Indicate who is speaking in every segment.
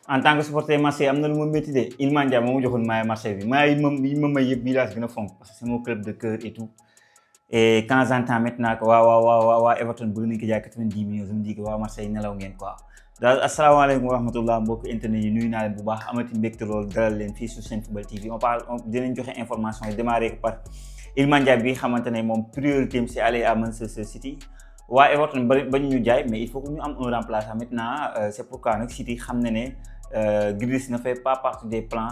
Speaker 1: en tant que supporter Marseille am na lu ma métti de Iliman Ndiaye moo ma joxoon maay Marseille bi maay yi ma may yëpp bii laa si gën a fonk parce que c'est mon club de cœur et tout et quand j'entends maintenant que waa Everton bëgg nañu ko jaay 90 millions je me dis que waa Marseille nelaw ngeen quoi. daal asalaamaaleykum wa rahmatullah mbokk internet yi nuyu naa leen bu baax amati mbégte loolu dalal leen fii sur Senfootball TV dinañ joxe information yi démarrer par Iliman Ndiaye bi xamante ne moom priorité am c'est aller à Manchester City. waa Everton bañu ñu jaay mais il faut que ñu am un remplaçant maintenant c'est pourquoi nag City xam na ne Grealish ne fait pas partie des plans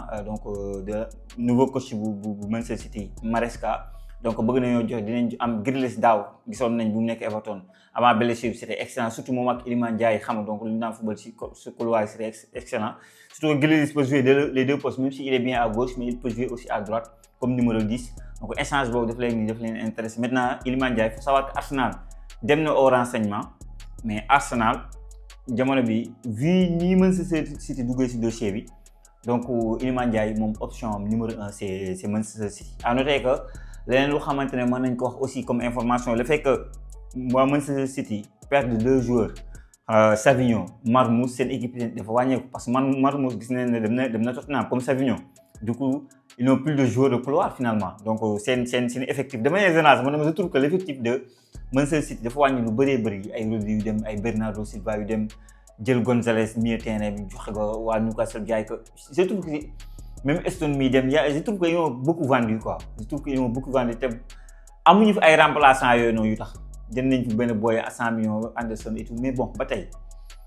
Speaker 1: de nouveau coach bu Manchester City Maresca donc bëgg nañoo jox dinañ am Grealish daaw gisoon nañ bu mu nekk Everton avant blessure c'était excellent surtout moom ak Iliman Ndiaye xam donc lu ñu daan football ci couloir c'était excellent surtout Grealish peut jouer les deux postes même si il est bien à gauche mais il peut jouer aussi à droite comme numéro 10 donc échange boobu daf leen intéressé maintenant Iliman Ndiaye faut savoir que Arsenal dem na au renseignement mais Arsenal jamono bi vu ni Manchester City duggee ci dossier bi donc Iliman Ndiaye moom option numéro 1 c'est Manchester City. À noter que leneen lu xamante ne mën nañ ko wax aussi comme information le fait que waa Manchester City perdre 2 joueurs Savignon Marmoush seen équipe dafa wàññeeku parce que Marmoush gis nañ ne dem na Tottenham comme Savignon du coup ils n'ont plus de joueurs de couloir finalement donc seen effectif de manière générale je trouve que l'effectif de Manchester City dafa wàññi lu bëree bëri ay Rodri yu dem ay Bernardo Silva yu dem jël Gonzalez milieu terrain bi joxe ko waa Newcastle jaay ko je trouve que même Aston mi dem je trouve que ils ont beaucoup vendu quoi je trouve que ils ont beaucoup vendu te amuñu fi ay remplaçants yooyu noonu yu tax jël nañ fi benn boy à 100 millions Anderson et tout mais bon ba tey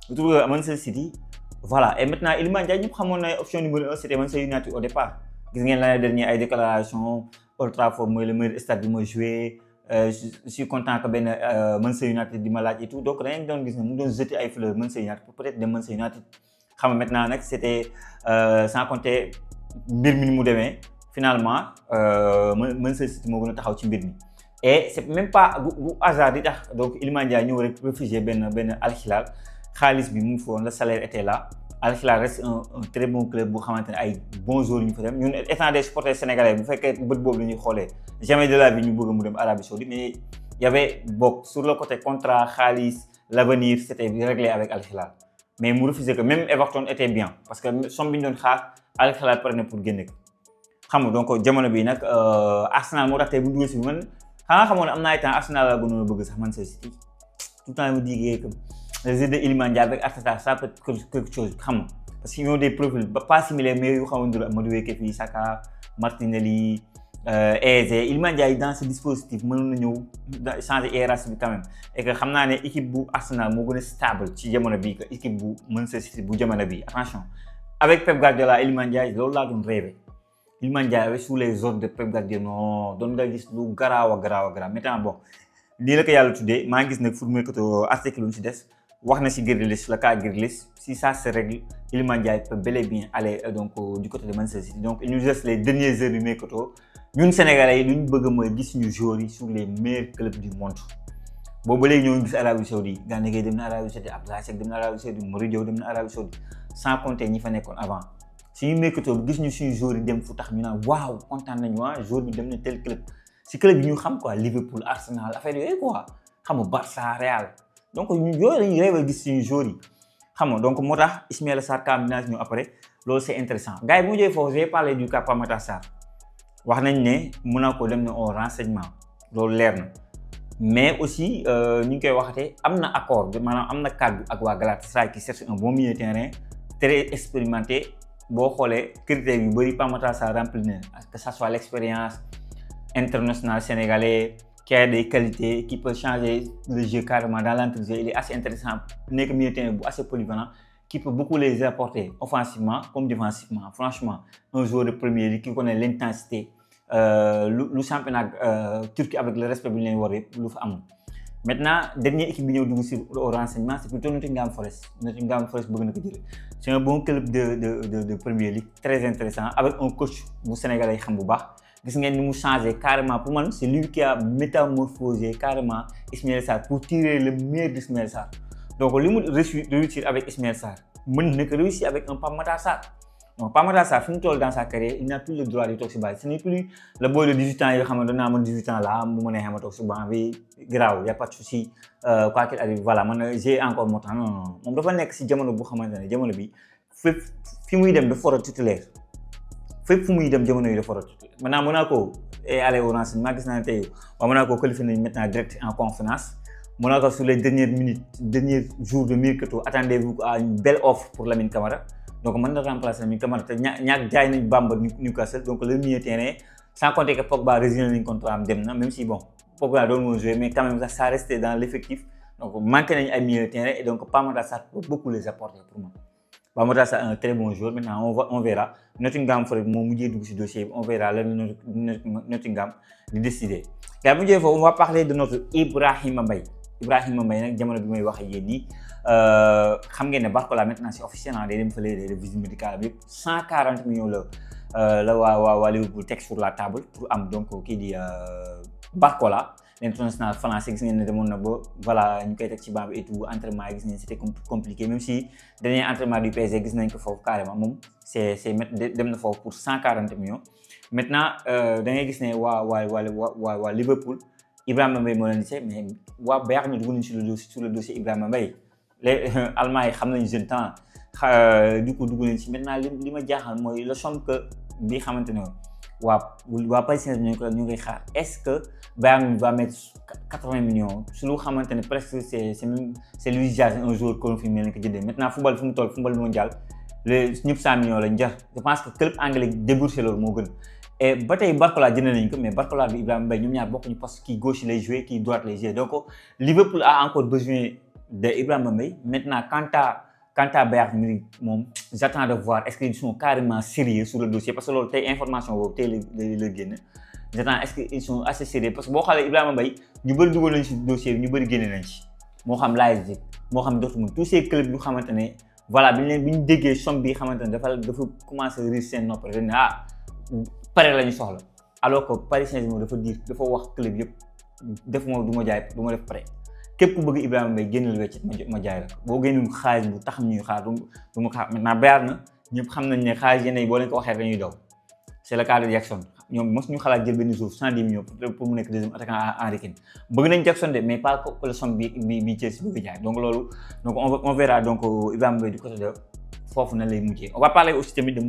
Speaker 1: je trouve que Manchester City voilà et maintenant Iliman Ndiaye ñëpp xamoon na option numéro 1 c'était Manchester United au départ gis ngeen l'année dernière ay déclaration Old Trafford mooy le meilleur stade bi ma joué je suis content que benn Manchester United di ma laaj et tout donc dañu doon gis ne mu doon jeter ay fleurs Manchester United pour peut-être dem Manchester United xam nga maintenant nag c'était sans compter mbir mi ni mu demee finalement Manchester City moo gën a taxaw ci mbir mi et c'est même pas bu hasard di tax donc Iliman Ndiaye ñëw rek réfugié benn Al Hilal xaalis bi mu ngi foon le salaire était là Al Hilal reste un très bon club bu xamante ne ay bons joueurs ñu fa dem ñun étant des supporters sénégalais bu fekkee bët boobu la ñuy xoolee jamais de la vie ñu bëgg mu dem Arabie Saoudite mais y avait bokk sur le côté contrat xaalis l'avenir c'était réglé avec Al Hilal mais mu refusé que même Everton était bien parce que somme bi ñu doon xaar Al Hilal pare na pour génne ko xam nga donc jamono bi nag Arsenal moo tax tey bu duggee si man xanaa xamoon ne am na ay temps Arsenal la gënoon a bëgg sax Manchester City tout le temps mu digee comme les jeux de Iliman Ndiaye avec Arteta ça peut être quelque chose xam nga parce qu'ils ont des profils pas similaires mais yu xamante ne Madueke fii Saka Martinelli Eze Iliman Ndiaye dans ce dispositif mënoon na ñëw changer hiérarchie bi quand même et que xam naa ne équipe bu Arsenal moo gën a stable ci jamono bii que équipe bu Manchester City bu jamono bii attention avec Pep Guardiola Iliman Ndiaye loolu laa doon rêvé Iliman Ndiaye sous les ordres de Pep Guardiola non doon nga gis lu garaaw maintenant bon lii la ko yàlla tuddee maa ngi gis nag Foot Mercato article lu ci des wax na si Grealish le cas Grealish si ça se règle Iliman Ndiaye peut bel et bien aller donc du côté de Manchester City donc il nous reste les dernières heures du mercato ñun Sénégalais yi lu ñu bëgg mooy gis ñu joueurs yi sur les meilleurs clubs du monde boobu ba léegi ñoo ngi gis Arabie Saoudite Gana Gueye dem na Arabie Saoudite Abdoulaye Seck dem na Arabie Saoudite Mory Diaw dem na Arabie Saoudite sans compter ñi fa nekkoon avant suñu mercato bi gis ñu suñu joueurs yi dem fu tax ñu naan waaw kontaan nañu joueur bi dem na tel club si club yi ñu xam quoi Liverpool Arsenal affaire yooyu quoi xam nga Barça Real donc yooyu lañuy rêvé gis suñu joueurs yi xam nga donc moo tax Ismaïla Sarr kam dinaa si ñëw après loolu c'est intéressant gars yi bu ñu jógee foofu j'ai parlé du cas Pape Matar Sarr wax nañ ne Monaco dem na au renseignement loolu leer na mais aussi ñu ngi koy waxatee am na accord maanaam am na cadre ak waa Galatasaray qui cherche un bon milieu de terrain très expérimenté boo xoolee critères yu bëri Pape Matar Sarr rempli na que ça soit l'expérience internationale sénégalais qui a des qualités qui peut changer le jeu carrément dans l'entrejeu il est assez intéressant nekk milieu de terrain bu assez polyvalent qui peut beaucoup les apporter offensivement comme défensivement franchement un joueur de première ligue qui connaît l'intensité lu championnat turc avec le respect bi ñu leen war yëpp lu fa am maintenant dernière équipe bi ñëw dugg si au renseignement c'est plutôt Nottingham Forest bëgg na ko jëlee c'est un bon club de première ligue très intéressant avec un coach bu Sénégalais xam bu baax gis ngeen ni mu changé carrément pour man c'est lui qui a métamorphosé carrément Ismaïla Sarr pour tirer le meilleur d'Ismaïla Sarr donc li mu réussir avec Ismaïla Sarr mën na ko réussir avec un Pape Matar Sarr donc Pape Matar Sarr fi mu toll dans sa carrière il n'a plus le droit de toog si base ce n'est plus le boy de 18 ans yoo xam ne danaa mën 18 ans là bu ma neexee ma toog si banc bi grave y a pas de souci quoi qu'il arrive voilà man j'ai encore mon temps non moom dafa nekk si jamono bu xamante ne jamono bi fépp fi muy dem dafa war a titulaire fépp fu muy dem jamono yi dafa war a titulaire maintenant Monaco est allé au renseignement gis naa ne tey waa Monaco qualifié nañ maintenant direct en conférence. Monaco sur les dernières minutes derniers jours de mercato attendez-vous à une belle offre pour Lamine Camara donc mën na remplacer Lamine Camara te ñaak jaay nañ Bamba Newcastle donc le milieu terrain sans compter que Pogba résilié nañ contrat am dem na même si bon Pogba doon moo jouer mais quand même ça restait dans l'effectif donc manqué nañ ay milieu terrain et donc Pape Matar Sarr peut beaucoup les apporter pour moi. Pape Matar Sarr un très bon joueur maintenant on verra Nottingham Forest moo mujjee dugg ci dossier bi on verra lan Nottingham di décider. gaa bu jëlee foofu on va parler de notre Ibrahima Mbaye nag jamono bi may wax ak yéen nii xam ngeen ne Barcola maintenant c'est officiel day dem fële des visites médicales bi 140 millions la waa Liverpool teg sur la table pour am donc kii di Barcola l'international français gis ngeen ne demoon na ba voilà ñu koy teg ci banc bi et tout entraînement yi gis ngeen c'était compliqué même si dernier entraînement du PSG gis nañ ko foofu carrément moom c'est dem na foofu pour 140 millions maintenant da ngay gis ne waa Liverpool Ibrahima Mbaye moo leen di mais waa Bayern ñu dugg nañ sur le dossier Ibrahima Mbaye les Allemands yi xam nañ jeune temps du coup dugg nañ ci maintenant li ma jaaxal mooy le somme que bi xamante ne waa Paris Saint-Germain ñu ngi xaar est-ce que Bayern va mettre 80 millions su lu xamante ne presque c'est Luis Diaz un joueur confirmé lañ ko jëndee maintenant football fi mu toll football mondial ñëpp 100 millions lañ jar je pense que club anglais débourser loolu moo gën. Et ba tey Barcola jënd nañ ko mais Barcola bi Ibrahima Mbaye ñoom ñaar bokkuñu parce que kii gauche lay jouer kii droite lay jouer donc Liverpool a encore besoin de Ibrahima Mbaye maintenant quant à Bayern Munich moom j'attends de voir est-ce qu'ils sont carrément sérieux sur le dossier parce que loolu tey information boobu tey la génn j'attends est-ce qu'ils sont assez sérieux parce que boo xoolee Ibrahima Mbaye ñu bëri dugal nañ ci dossier bi ñu bëri génne nañ ci moo xam Leipzig moo xam Dortmund tous ces clubs yu xamante ne voilà bi ñu déggee somme bi xamante ne dafa commencer riche seen nopp rek ne pare la ñu soxla alors que Paris Saint-Germain dafa wax club yëpp def moom du ma def pare képp ku bëgg Ibrahima Mbaye génnal weccet ma jaay la boo génnul xaalis bu tax ñuy xaar du ma xaar maintenant Bayern na ñëpp xam nañ ne xaalis yenn yi boo leen ko waxee dañuy daw c'est le cas de Jackson ñoom mos ñu xalaat jël benn jour 110 millions pour mu nekk deuxième attaquant Harry Kane bëgg nañ Jackson de mais pas que le somme bi Chelsea bëgg jaay donc loolu donc on verra donc Ibrahima Mbaye du côté de foofu na lay mujjee on va parler aussi tamit de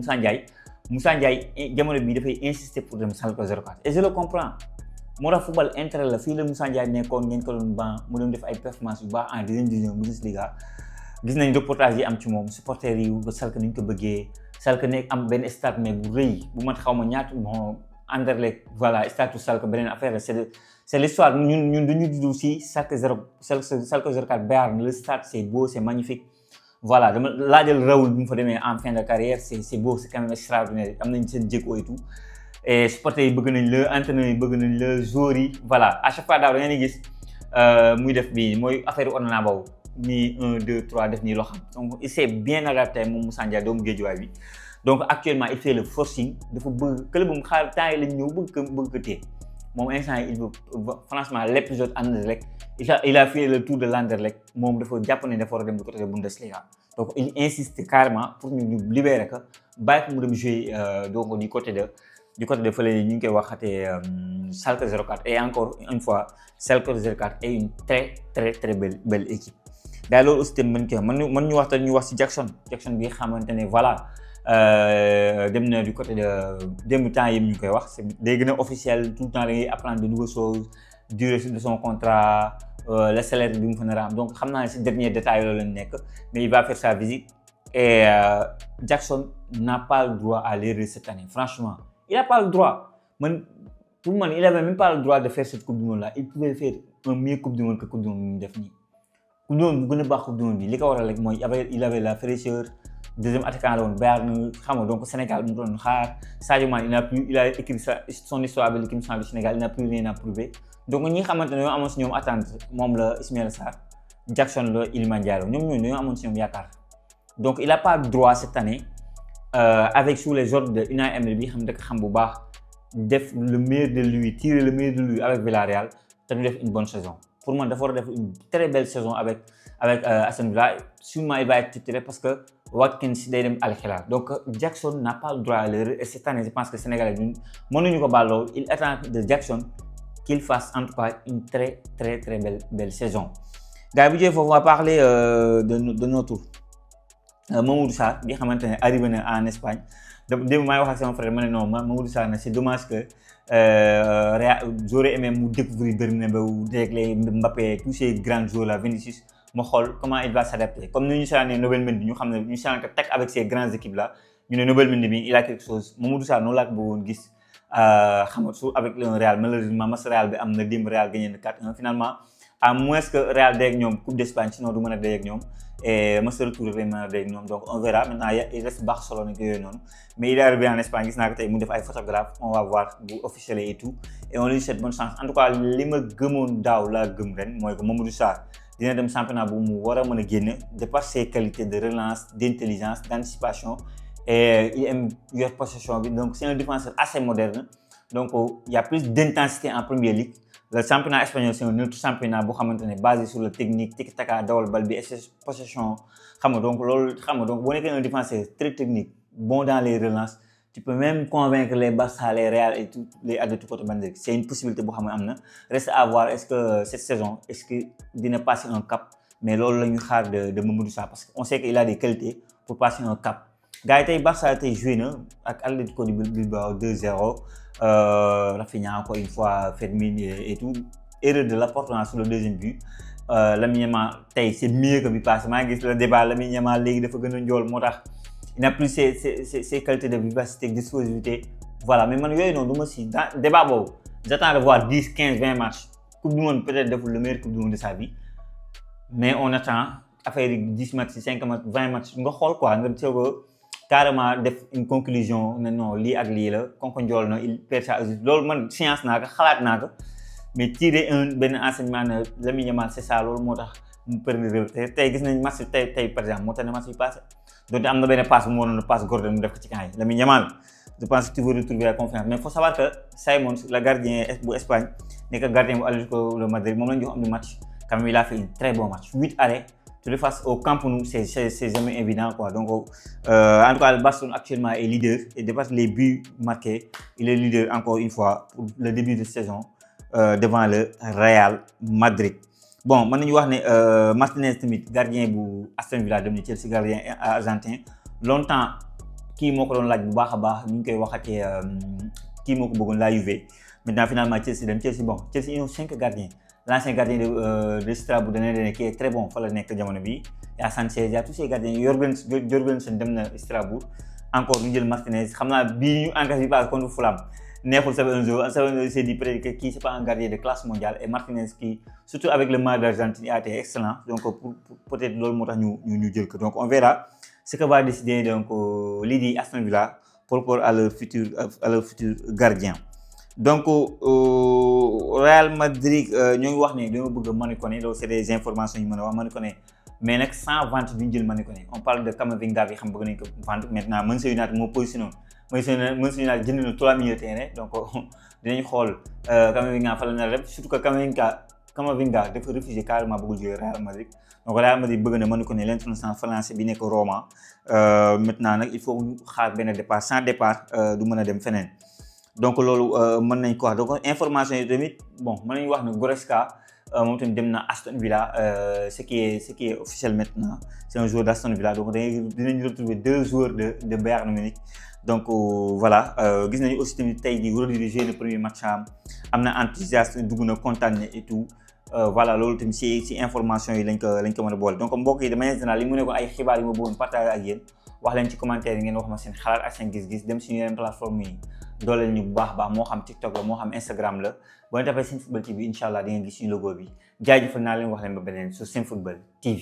Speaker 1: Moussa Ndiaye jamono bi dafay insister pour dem Schalke 04 et je le comprends moo tax football intérêt la fii la Moussa Ndiaye nekkoon ngeen ko doon ban mu doon def ay performances yu baax en deuxième division Bundesliga gis nañ reportage yi am ci moom supporters yi ba Schalke ni ñu ko bëggee Schalke nekk am benn stade mais bu rëy bu mat xaw ma ñaata bon Anderlecht voilà stade Schalke beneen affaire la c'est l'histoire ñun duñu judd si Schalke 04 Bayern le stade c'est beau c'est magnifique. Voilà dama laajal Raoul bi mu fa demee en fin de carrière c'est beau c'est quand même extraordinaire am nañ seen jéego et tout et supporters yi bëgg nañ la entraîneurs yi bëgg nañ la joueurs yi voilà à chaque fois daaw da ngeen di gis muy def bii mooy affaire Onana boobu nii 1 2 3 def nii loo xam donc il s'est bien adapté moom Moussa Ndiaye doomu Guédiawaye bi donc actuellement il fait le forcing dafa bëgg club bu xaar temps yi lañ ñëw bëgg ko téye moom instant yi il veut franchement l'épisode Anderlecht il a fait le tour de l'Anderlecht moom dafa jàpp ne dafa war a dem du côté de Bundesliga donc il insiste carrément pour ñu libérer ko bàyyi ko mu dem jouer donc du côté de fële ñu ngi koy waxatee Schalke 04 et encore une fois Schalke 04 est une très très très belle équipe. daal loolu aussi tamit mën ñu wax ci Jackson bi xamante ne voilà dem na du côté de démb temps yëpp ñu koy wax day gën a officiel tout le temps da ngay apprendre de nouvelles choses durée de son contrat. Le salaire bi mu fa nar a am donc xam naa ne si dernier détail loolu lañ nekk mais il va faire sa visite et Jackson n'a pas le droit à l'erreur cette année franchement il a pas le droit pour moi il avait même pas le droit de faire cette coupe du monde là il pouvait faire un mieux coupe du monde que coupe du monde bi mu def nii coupe du monde bu gën a baax coupe du monde bi li ko waral rek mooy il avait la fraîcheur deuxième attaquant la woon Bayern xam nga donc Sénégal mu doon xaar Sadio Mané il a écrit son histoire avec l'équipe nationale du Sénégal il n'a plus rien à prouver donc ñi xamante ne ñoo amoon si ñoom attente moom la Ismaïla Sarr Jackson la Iliman Ndiaye ñoom ñoo amoon si ñoom yaakaar donc il a pas droit cette année avec sous les ordres de Unai Emery bi xam dëkk xam bu baax def le meilleur de lui tirer le meilleur de lui avec Villarreal te du def une bonne saison pour moi dafa war a def une très belle saison avec Aston Villa sûrement il va être titulaire parce que Watkins day dem Al Hilal donc Jackson n'a pas le droit à l'erreur et cette année je pense que Sénégalais bi mënuñu ko baal loolu il attend de Jackson qu'il fasse en tout cas une très très très belle saison. Gars bu jëlee foofu on va parler de Mamadou Sarr bi xamante ne arrivé na en Espagne démb maa ngi wax ak sama frère ma ne non Mamadou Sarr nag c'est dommage que j'aurais aimé mu découvrir Bernabéu avec Mbappé tous ces grands joueurs là Vinicius ma xool comment il va s'adapter comme ni ñu seetaanee Nobel Mendy ñu xam ne ñu seetaan ko teg avec ces grandes équipes là ñu ne Nobel Mendy bi il a quelque chose Mamadou Sarr noonu laa ko bëggoon gis xam nga su avec le Real malheureusement match Real bi am na démb Real gagné na 4-1 finalement à moins que Real day ak ñoom Coupe d'Espagne sinon du mën a day ak ñoom et match retour day mën a day ak ñoom donc on verra maintenant il reste Barcelone ak yooyu noonu mais il est arrivé en Espagne gis naa ko tey mu def ay photographe on va voir bu officiel et tout et on lui souhaite bonne chance en tout cas li ma gëmoon daaw laa gëm ren mooy que Mamadou Sarr dina dem championnat bu mu war a mën a génn de par ses qualités de relance d'intelligence d'anticipation et il aime yor possession bi donc c'est un défenseur assez moderne donc il y a plus d'intensité en première ligue. Le championnat espagnol c'est un autre championnat boo xamante ne basé sur la technique tiki-taka dawal bal bi possession xam nga donc loolu xam nga donc boo nekkee un défenseur très technique bon dans les relances tu peux même convaincre les Barça les Real et tous les Atlético de Madrid c'est une possibilité boo xam ne am na reste à voir est-ce que cette saison est-ce que dina passer un cap mais loolu la ñu xaar de Mamadou Sarr parce que on sait qu'il a des qualités pour passer un cap gars yi tey Barça tey joué na ak Atlético de Bilbao 2-0 Rafinha encore une fois Fermin et tout erreur de Laporte sur le deuxième but Lamine Yamal tey c'est mieux que bi passé maa ngi gis le débat Lamine Yamal léegi dafa gën a njool moo tax il n'a plus ses qualités de vivacité d'explosivité voilà mais man yooyu noonu du ma si dans débat boobu j'attends de voir 10 15 20 matchs coupe du monde peut-être deful le meilleur coupe du monde de sa vie mais on attend affaire yi 10 matchs 5 matchs 20 matchs nga xool quoi nga soog a carrément def une conclusion ne non lii ak lii la kon ko njool na il perd sa loolu man science naa ko xalaat naa ko mais tirer benn enseignement ne Lamine Yamal c'est ça loolu moo tax mu perdre tey gis nañ match tey par exemple moo tax ne match bi passé donc am na benn passe bu mu waroon a passe Gordon mu def ko ci camp yi Lamine Yamal je pense que tu veux retrouver la confiance mais il faut savoir que Simons le gardien bu Espagne nekk gardien bu Atlético de Madrid moom lañ jox am du match quand même il a fait un très bon match 8 arrêts tu face au Camp Nou c'est jamais évident quoi donc en tout cas le Barcelone actuellement est leader et dépasse les buts marqués il est leader encore une fois pour le début de saison devant le Real Madrid bon mën nañu wax ne Martinez tamit gardien bu Aston Villa dem na Chelsea gardien argentin longtemps kii moo ko doon laaj bu baax a baax ni ñu koy waxatee kii moo ko bëggoon la Juve maintenant finalement Chelsea dem Chelsea bon Chelsea ils ont 5 gardiens l'ancien gardien de Strasbourg qui est très bon fa la nekk jamono bi y a Sanchez y a tous ces gardiens Jorgensen dem na Strasbourg encore ñu jël Martinez xam naa bii ñu engagé par contre Fulham neexul Sabonzo s'est dit peut-être que kii c'est pas un gardien de classe mondiale et Martinez qui surtout avec le match d'Argentine a été excellent donc pour peut-être loolu moo tax ñu jël ko donc on verra ce que va décider donc lii di Aston Villa par rapport à leur futur gardien donc Real Madrid ñoo ngi wax ne dañoo bëgg Manu Koné loolu c'est des informations yu mën a wax Manu Koné mais nag sans vente duñ jël Manu Koné on parle de Camavinga bi xam bëgg nañ ko vente maintenant Manchester United moo positionné Manchester United jënd na 3 millions de terrain donc dinañ xool Camavinga fa la nar a def surtout que Camavinga dafa refusé carrément bëggul jouer Real Madrid donc Real Madrid bëgg na Manu Koné l'international français bi nekk Roma maintenant nag il faut ñu xaar benn départ sans départ du mën a dem feneen donc loolu mën nañ ko wax donc information yi tamit bon mën nañu wax ne Goretzka moom tamit dem na Aston Villa ce qui est officiel maintenant c'est un joueur d'Aston Villa donc dinañ retrouver 2 joueurs de Bayern Munich donc voilà gis nañu aussi tamit tey jii Rodri joué le premier match am na enthousiasme dugg na kontaan na et tout voilà loolu tamit ci information yi lañ ko mën a boole donc mbokk yi de manière générale li mu ne ko ay xibaar yi ma bëggoon partager ak yéen wax leen ci commentaire yi ngeen wax ma seen xalaat ak seen gis-gis dem suñu yeneen plateforme yi dooleel ñu bu baax moo xam TikTok la moo xam Instagram la boo leen tapee Senfootball TV incha allah di ngeen gis suñu logo bi jaajëfal naa leen wax leen ba beneen sur Senfootball TV.